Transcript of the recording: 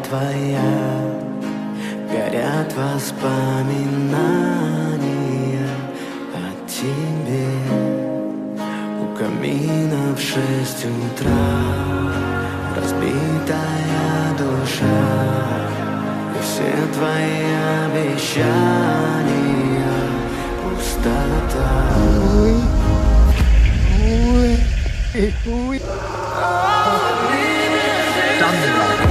твоя, горят воспоминания о тебе. У камина в 6 утра разбитая душа, и все твои обещания пустота. Done.